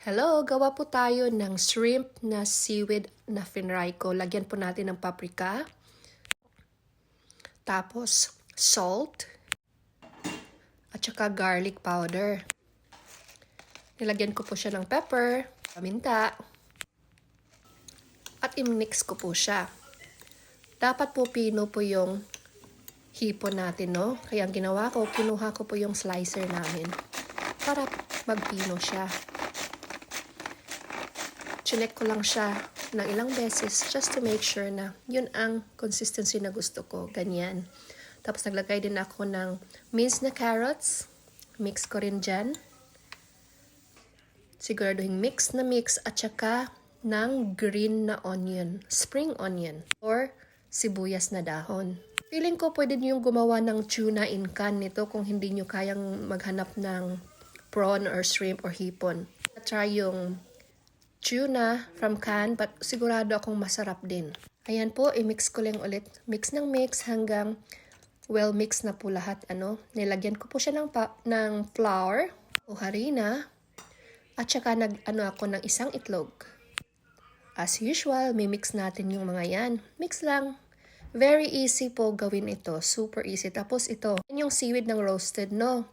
Hello, gawa po tayo ng shrimp na seaweed na finry ko. Lagyan po natin ng paprika. Tapos, salt. At saka garlic powder. Nilagyan ko po siya ng pepper, paminta. At i-mix ko po siya. Dapat po pino po yung hipon natin, no? Kaya ang ginawa ko, kinuha ko po yung slicer namin para magpino siya. Chinek ko lang siya ng ilang beses just to make sure na yun ang consistency na gusto ko. Ganyan. Tapos naglagay din ako ng minced na carrots. Mix ko rin dyan. Siguraduhin mix na mix at saka ng green na onion. Spring onion or sibuyas na dahon. Feeling ko pwede nyo gumawa ng tuna in can nito kung hindi nyo kayang maghanap ng prawn or shrimp or hipon. Try yung tuna from can, but sigurado akong masarap din. Ayan po, i-mix ko lang ulit. Mix ng mix hanggang well mix na po lahat. Nilagyan ko po siya ng flour o harina at saka ako ng isang itlog. As usual, mix natin yung mga yan. Mix lang. Very easy po gawin ito. Super easy. Tapos ito, yung seaweed ng roasted, no?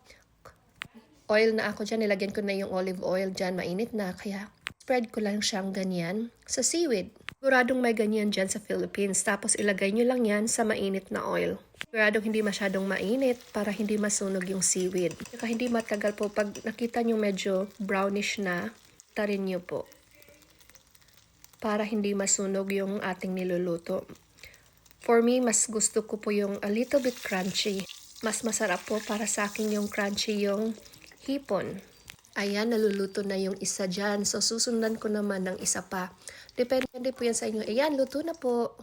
Oil na ako dyan. Nilagyan ko na yung olive oil dyan. Mainit na. Kaya spread ko lang siyang ganyan sa seaweed. Siguradong may ganyan dyan sa Philippines. Tapos ilagay nyo lang yan sa mainit na oil. Siguradong hindi masyadong mainit para hindi masunog yung seaweed. Saka hindi matagal po. Pag nakita nyo medyo brownish na, tarin nyo po. Para hindi masunog yung ating niluluto. For me, mas gusto ko po yung a little bit crunchy. Mas masarap po para sa akin yung crunchy yung hipon. Ayan, naluluto na yung isa dyan. So, susundan ko naman ng isa pa. Depende po yan sa inyo. Ayan, luto na po.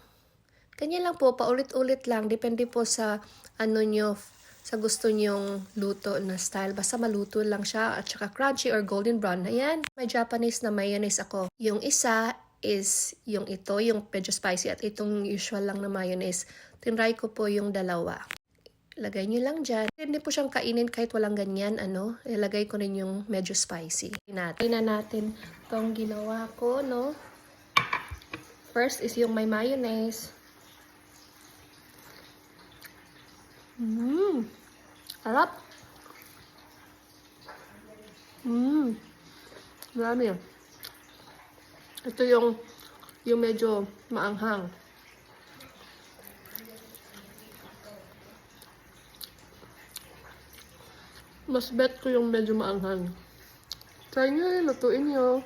Ganyan lang po, paulit-ulit lang. Depende po sa sa gusto nyong luto na style. Basta maluto lang siya at saka crunchy or golden brown. Ayan, may Japanese na mayonnaise ako. Yung isa is yung ito, yung medyo spicy at itong usual lang na mayonnaise. Tinry ko po yung dalawa. Lagay nyo lang dyan. Hindi po siyang kainin kahit walang ganyan, ilagay ko rin yung medyo spicy. Tingnan natin itong ginawa ko, no? First is yung may mayonnaise. Harap. Marami. Ito yung medyo maanghang. Mas bet ko yung medyo maanghang. Try nyo, lutuin nyo.